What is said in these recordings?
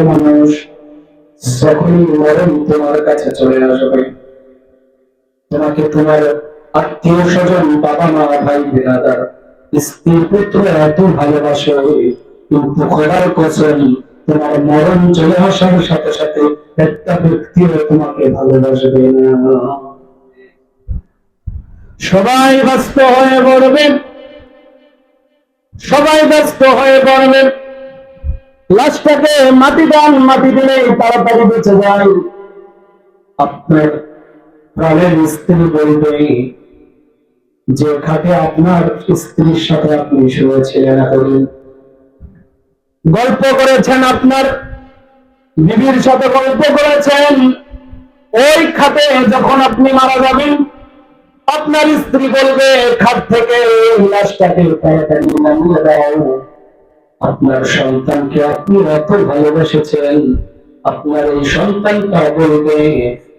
মানুষ, যখনই মরণ তোমার কাছে চলে আসবে, তোমাকে তোমার আত্মীয় স্বজন, বাবা মা, ভাই বিরাদার, স্ত্রী পুত্র এত ভালোবাসে, কিন্তু খোদার কসম, তোমার মরণ চলে আসার সাথে সাথে একটা ব্যক্তিও তোমাকে ভালোবাসবে না। সবাই ব্যস্ত হয়ে পড়বেন, সবাই ব্যস্ত হয়ে পড়বেন। লাশটাকে মাটি দেন, মাটি দিলে তাড়াতাড়ি বেঁচে যায়। আপনার প্রাণের স্ত্রী বলবে যে খাটে আপনার স্ত্রীর সাথে আপনি শুয়েছিলেন, এতদিন গল্প করেছেন, আপনার বিবির সাথে গল্প করেছেন, ওই খাটে যখন আপনি মারা যাবেন, আপনার স্ত্রী বলবে খাট থেকে লাশটাকে তাড়াতাড়ি নামিয়ে দাও। আপনার সন্তানকে আপনি এত ভালোবেসেছেন, আপনার এই সন্তানটা বলবে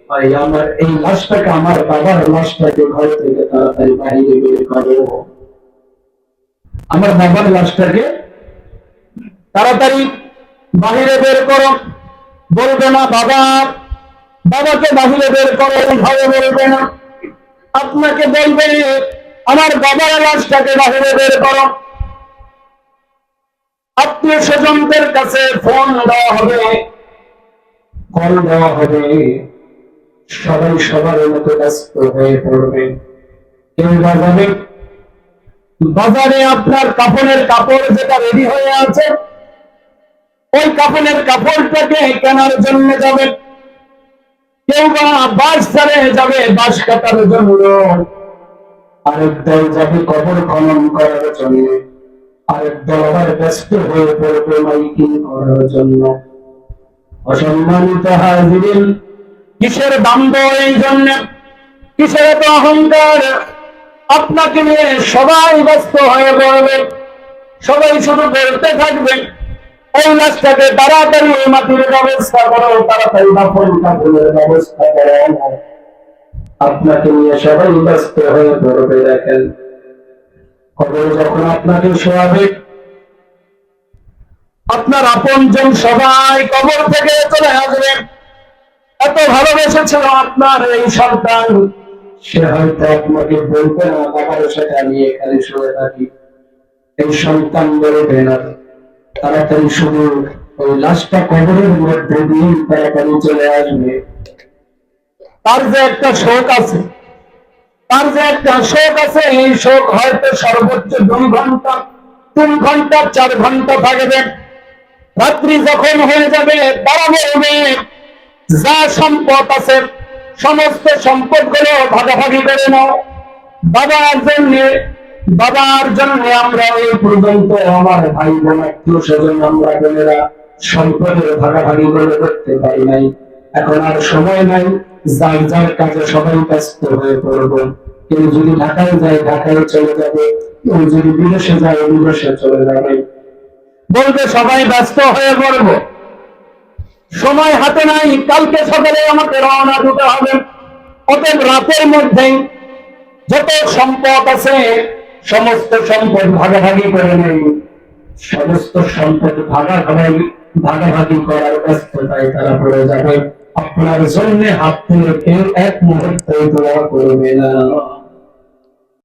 ভাই আমার এই লাশটাকে, আমার বাবার লাশটাকে ঘর থেকে তাড়াতাড়ি বাইরে বের করো, আমার বাবার লাশটাকে তাড়াতাড়ি বাহিরে বের করো। বলবে না বাবা, বাবাকে বাহিরে বের করো, ঘরে বলবে না, আপনাকে বলবে আমার বাবার লাশটাকে বাহিরে বের করো। আত্মীয় স্বজনদের কাছে ফোন দেওয়া হবে, কল দেওয়া হবে, সবাই সবার মতো ব্যস্ত হয়ে পড়বে। কেউ বাজাবে, বাজারে আপনার কাপড়ের কাপড় যেটা রেডি হয়ে আছে, ওই কাপড়ের কাপড়টাকে কেনার জন্য যাবে। কেউ বা বাঁশ ছাড়ে যাবে বাঁশ কাটার জন্য, আরেক দল যাবে কবর খনন করার জন্য, আরেক দল আবার ব্যস্ত হয়ে পড়বে মাইকিং করার জন্য। অসম্মানিত হাজিরিন, কিসের দ্বন্দ্ব এই জন্য, কিসের এত অহংকার? আপনাকে নিয়ে সবাই ব্যস্ত হয়ে পড়বে, সবাই শুধু বলতে থাকবে এই লাশটাকে তাড়াতাড়ি মাটির ব্যবস্থা করো, তাড়াতাড়ি দাফন কাফনের ব্যবস্থা করো। আপনাকে নিয়ে সবাই ব্যস্ত হয়ে পড়বে। দেখেন, কবরে যখন আপনাকে শোয়াবে, আপনার আপনজন সবাই কবর থেকে চলে আসবে। এত ভালোবেসেছিল আপনার এই সন্তান, সে হয়তো আপনাকে বলবে না বাবার সাথে আমি এখানে শুয়ে থাকি। এই সন্তান বলবে না, তাড়াতাড়ি শুধু ওই লাশটা কবরের মধ্যে দিয়ে তাড়াতাড়ি চলে আসবে। তার যে একটা শোক আছে, তার যে একটা শোক আছে, এই শোক হয়তো সর্বোচ্চ 2 ঘন্টা, 3 ঘন্টা, 4 ঘন্টা থাকবে। রাত্রি যখন হয়ে যাবে, তারা বলবে যা সম্পদ আছে সমস্ত সম্পদ গুলো ভাগাভাগি করে নাও। বাবার জন্য আমরা এই পর্যন্ত আমার ভাই বোন আত্মীয় স্বজন আমরা বোনেরা সম্পদের ভাগাভাগি করে করতে পারি নাই। এখন আর সময় নাই, যার যার কাজে সবাই ব্যস্ত হয়ে পড়বো। কেউ যদি ঢাকায় যায় ঢাকায় চলে যাবে, কেউ যদি বিদেশে যায় বিদেশে চলে যাবে। বলবে সবাই ব্যস্ত হয়ে পড়বো, সময় হাতে নাই, কালকে সকালে আমাকে রওনা দিতে হবে। অতএব রাতের মধ্যেই যত সম্পদ আছে সমস্ত সম্পদ ভাগাভাগি করে নেই। সমস্ত সম্পদ ভাগাভাগি করার ব্যস্ততায় তারা পড়ে যাবে। আপনার জন্য হাত তুলে কেউ এক মুহূর্তে দোয়া করবে না।